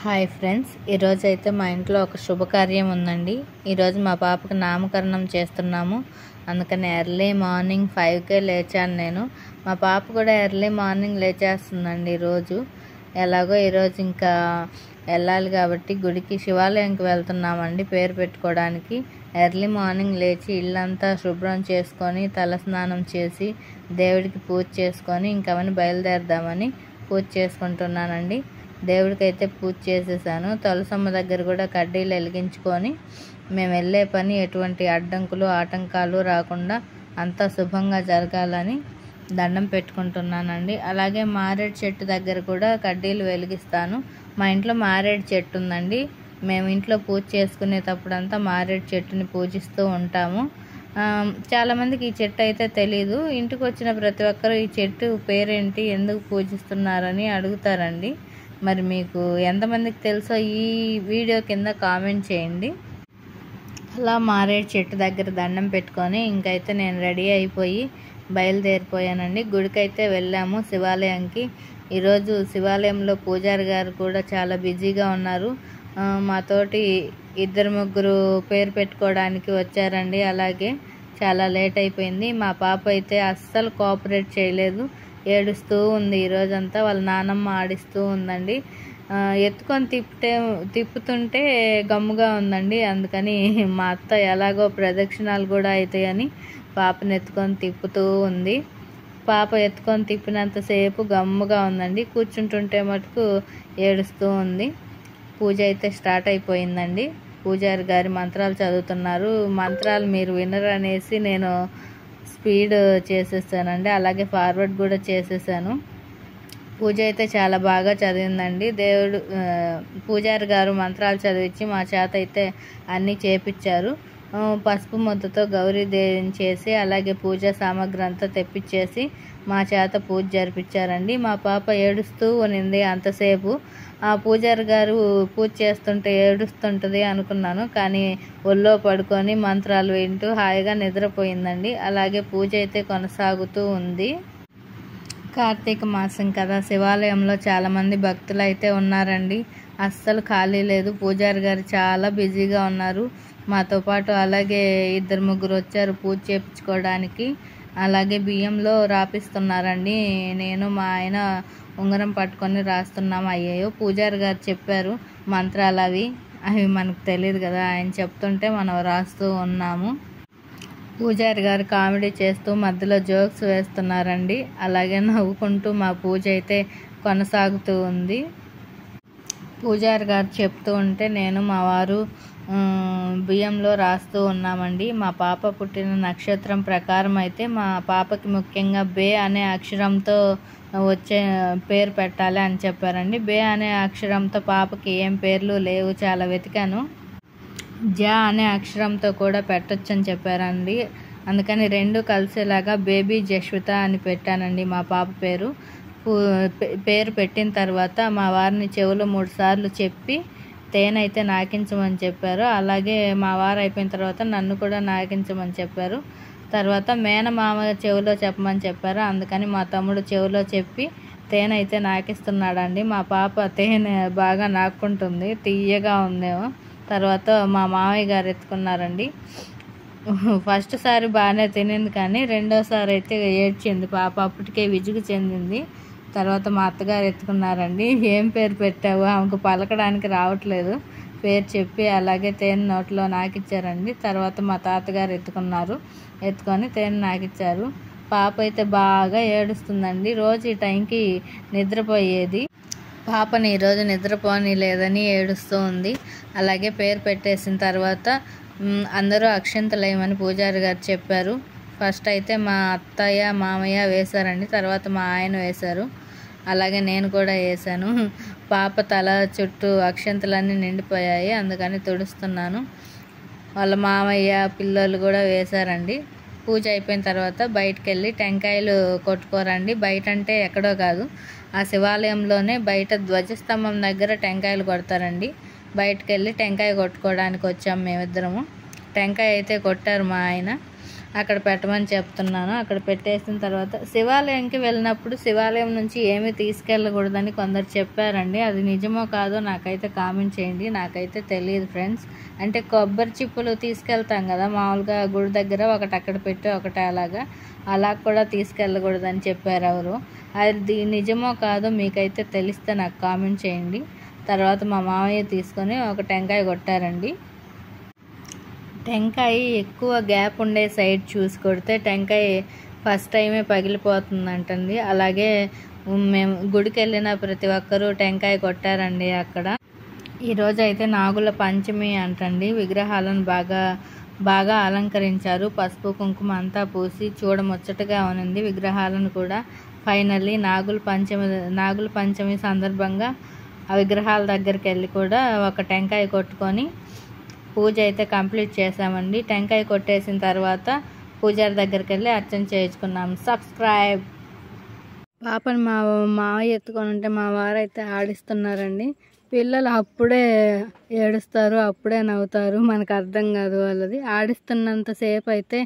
Hi friends, ఈరోజు అయితే మా ఇంట్లో ఒక శుభకార్యం ఉందండి. ఈరోజు మా పాపకు నామకరణం చేస్తున్నాము. అందుకని ఎర్లీ మార్నింగ్ 5కే లేచాను నేను. మా పాప కూడా ఎర్లీ మార్నింగ్ లేచేస్తుందండి ఈరోజు. ఎలాగో ఈరోజు ఇంకా వెళ్ళాలి కాబట్టి గుడికి శివాలయంకి వెళ్తున్నామండి పేరు పెట్టుకోవడానికి. ఎర్లీ మార్నింగ్ లేచి ఇల్లంతా శుభ్రం చేసుకొని తలస్నానం చేసి దేవుడికి పూజ చేసుకొని ఇంకవన్నీ బయలుదేరదామని పూజ చేసుకుంటున్నానండి. దేవుడికైతే పూజ చేసేసాను. తులసమ్మ దగ్గర కూడా కడ్డీలు వెలిగించుకొని మేము వెళ్ళే పని ఎటువంటి అడ్డంకులు ఆటంకాలు రాకుండా అంతా శుభంగా జరగాలని దండం పెట్టుకుంటున్నానండి. అలాగే మారేడు చెట్టు దగ్గర కూడా కడ్డీలు వెలిగిస్తాను. మా ఇంట్లో మారేడు చెట్టు ఉందండి. మేము ఇంట్లో పూజ చేసుకునేటప్పుడంతా మారేడు చెట్టుని పూజిస్తూ ఉంటాము. చాలామందికి ఈ చెట్టు అయితే తెలీదు. ఇంటికి వచ్చిన ప్రతి ఒక్కరు ఈ చెట్టు పేరేంటి, ఎందుకు పూజిస్తున్నారని అడుగుతారండి. మరి మీకు ఎంతమందికి తెలుసో ఈ వీడియో కింద కామెంట్ చేయండి. అలా మారేడు చెట్టు దగ్గర దండం పెట్టుకొని ఇంకైతే నేను రెడీ అయిపోయి బయలుదేరిపోయానండి. గుడికైతే వెళ్ళాము, శివాలయంకి. ఈరోజు శివాలయంలో పూజారి గారు కూడా చాలా బిజీగా ఉన్నారు. మాతోటి 2-3 పేరు పెట్టుకోవడానికి వచ్చారండి. అలాగే చాలా లేట్ అయిపోయింది. మా పాప అయితే అస్సలు కోఆపరేట్ చేయలేదు, ఏడుస్తూ ఉంది ఈరోజంతా. వాళ్ళ నానమ్మ ఆడిస్తూ ఉందండి. ఎత్తుకొని తిప్పుతుంటే గమ్ముగా ఉందండి. అందుకని మా అత్త ఎలాగో ప్రదక్షిణాలు కూడా అవుతాయని పాపను ఎత్తుకొని తిప్పుతూ ఉంది. పాప ఎత్తుకొని తిప్పినంతసేపు గమ్ముగా ఉందండి. కూర్చుంటుంటే మటుకు ఏడుస్తూ ఉంది. పూజ అయితే స్టార్ట్ అయిపోయిందండి. పూజారి గారి మంత్రాలు చదువుతున్నారు. మంత్రాలు మీరు వినరనేసి నేను స్పీడ్ చేసేసానండి. అలాగే ఫార్వర్డ్ కూడా చేసేసాను. పూజ అయితే చాలా బాగా చదివిందండి. పూజారి గారు మంత్రాలు చదివించి మా చేత అయితే అన్నీ చేపించారు. పసుపు ముద్దతో గౌరీదేవిని చేసి అలాగే పూజా సామాగ్రి అంతా తెప్పించేసి మా చేత పూజ జరిపించారండి. మా పాప ఏడుస్తూ ఉన్నింది అంతసేపు. ఆ పూజారి గారు పూజ చేస్తుంటే ఏడుస్తుంటుంది అనుకున్నాను, కానీ ఒళ్ళో పడుకొని మంత్రాలు వింటూ హాయిగా నిద్రపోయిందండి. అలాగే పూజ అయితే కొనసాగుతూ ఉంది. కార్తీక మాసం కదా, శివాలయంలో చాలామంది భక్తులు అయితే ఉన్నారండి. అస్సలు ఖాళీ లేదు. పూజారి గారు చాలా బిజీగా ఉన్నారు. మాతో పాటు అలాగే 2-3 వచ్చారు పూజ చేయించుకోవడానికి. అలాగే బియ్యంలో రాపిస్తున్నారండి. నేను మా ఆయన ఉంగరం పట్టుకొని రాస్తున్నాము. అయ్యాయో పూజారి గారు చెప్పారు మంత్రాలు, అవి మనకు తెలియదు కదా, ఆయన చెప్తుంటే మనం రాస్తూ ఉన్నాము. పూజారి గారు కామెడీ చేస్తూ మధ్యలో జోక్స్ వేస్తున్నారండి. అలాగే నవ్వుకుంటూ మా పూజ అయితే కొనసాగుతూ ఉంది. పూజారి గారు చెప్తూ ఉంటే నేను మా వారు బియ్యంలో రాస్తూ ఉన్నామండి. మా పాప పుట్టిన నక్షత్రం ప్రకారం అయితే మా పాపకి ముఖ్యంగా బే అనే అక్షరంతో వచ్చే పేరు పెట్టాలి అని చెప్పారండి. బే అనే అక్షరంతో పాపకి ఏం పేర్లు లేవు, చాలా వెతికాను. జ అనే అక్షరంతో కూడా పెట్టొచ్చని చెప్పారండి. అందుకని 2 కలిసేలాగా బేబీ జశ్విత అని పెట్టానండి మా పాప పేరు. పేరు పెట్టిన తర్వాత మా వారిని చెవులో 3 సార్లు చెప్పి తేనైతే నాకించమని చెప్పారు. అలాగే మా వారు అయిపోయిన తర్వాత నన్ను కూడా నాకించమని చెప్పారు. తర్వాత మేనమామ చెవిలో చెప్పమని చెప్పారు. అందుకని మా తమ్ముడు చెవిలో చెప్పి తేనైతే నాకిస్తున్నాడండి. మా పాప తేనె బాగా నాక్కుంటుంది, తీయగా ఉందేమో. తర్వాత మా మామయ్య గారు ఎత్తుకున్నారండి. ఫస్ట్ సారి బాగానే తినింది, కానీ రెండోసారి అయితే ఏడ్చింది పాప. అప్పటికే విసుగు చెందింది. తర్వాత మా అత్తగారు ఎత్తుకున్నారండి. ఏం పేరు పెట్టావు, ఆమెకు పలకడానికి రావట్లేదు. పేరు చెప్పి అలాగే తేనె నోట్లో నాకిచ్చారండి. తర్వాత మా తాతగారు ఎత్తుకొని తేనె నాకిచ్చారు. పాప అయితే బాగా ఏడుస్తుందండి. రోజు ఈ టైంకి నిద్రపోయేది. పాపని ఈరోజు నిద్రపోని లేదని ఏడుస్తూ ఉంది. అలాగే పేరు పెట్టేసిన తర్వాత అందరూ అక్షంతలు వేయమని పూజారి గారు చెప్పారు. ఫస్ట్ అయితే మా అత్తయ్య మామయ్య వేశారండి. తర్వాత మా ఆయన వేశారు. అలాగే నేను కూడా వేసాను. పాప తల చుట్టూ అక్షంతలన్నీ నిండిపోయాయి, అందుకని తుడుస్తున్నాను. వాళ్ళ మామయ్య పిల్లలు కూడా వేశారండి. పూజ అయిపోయిన తర్వాత బయటకు వెళ్ళి టెంకాయలు కొట్టుకోరండి. బయట అంటే ఎక్కడో కాదు, ఆ శివాలయంలోనే బయట ధ్వజస్తంభం దగ్గర టెంకాయలు కొడతారండి. బయటకు వెళ్ళి టెంకాయ కొట్టుకోవడానికి వచ్చాము మేమిద్దరము. టెంకాయ అయితే కొట్టారు మా ఆయన. అక్కడ పెట్టమని చెప్తున్నాను. అక్కడ పెట్టేసిన తర్వాత శివాలయంకి వెళ్ళినప్పుడు శివాలయం నుంచి ఏమీ తీసుకెళ్ళకూడదని కొందరు చెప్పారండి. అది నిజమో కాదో నాకైతే కామెంట్ చేయండి. నాకైతే తెలియదు ఫ్రెండ్స్. అంటే కొబ్బరి చిప్పలు తీసుకెళ్తాం కదా మామూలుగా గుడి దగ్గర, ఒకటి అక్కడ పెట్టి ఒకటి అలా కూడా తీసుకెళ్ళకూడదని చెప్పారు ఎవరు. అది నిజమో కాదో మీకైతే తెలిస్తే నాకు కామెంట్ చేయండి. తర్వాత మా మామయ్య తీసుకొని ఒక టెంకాయ కొట్టారండి. టెంకాయ ఎక్కువ గ్యాప్ ఉండే సైడ్ చూసి కొడితే టెంకాయ ఫస్ట్ టైమే పగిలిపోతుందంటండి. అలాగే మేము గుడికి వెళ్ళిన ప్రతి ఒక్కరూ టెంకాయ కొట్టారండి అక్కడ. ఈరోజు అయితే నాగుల పంచమి అంటండి. విగ్రహాలను బాగా అలంకరించారు. పసుపు కుంకుమ అంతా పూసి చూడముచ్చటగా ఉంది విగ్రహాలను కూడా. ఫైనల్లీ నాగుల పంచమి సందర్భంగా ఆ విగ్రహాల దగ్గరికి వెళ్ళి కూడా ఒక టెంకాయ కొట్టుకొని పూజ అయితే కంప్లీట్ చేసామండి. టెంకాయ కొట్టేసిన తర్వాత పూజారి దగ్గరికి వెళ్ళి అర్చన చేయించుకున్నాం. సబ్స్క్రైబ్. పాపని మా మావయ్య ఎత్తుకొని ఉంటే మా వారైతే ఆడిస్తున్నారండి. పిల్లలు అప్పుడే ఏడుస్తారు, అప్పుడే నవ్వుతారు, మనకు అర్థం కాదు వాళ్ళది. ఆడిస్తున్నంతసేపు అయితే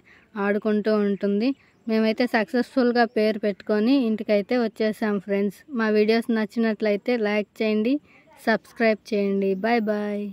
ఆడుకుంటూ ఉంటుంది. మేమైతే సక్సెస్ఫుల్గా పేరు పెట్టుకొని ఇంటికైతే వచ్చేసాం ఫ్రెండ్స్. మా వీడియోస్ నచ్చినట్లయితే లైక్ చేయండి, సబ్స్క్రైబ్ చేయండి. Bye bye.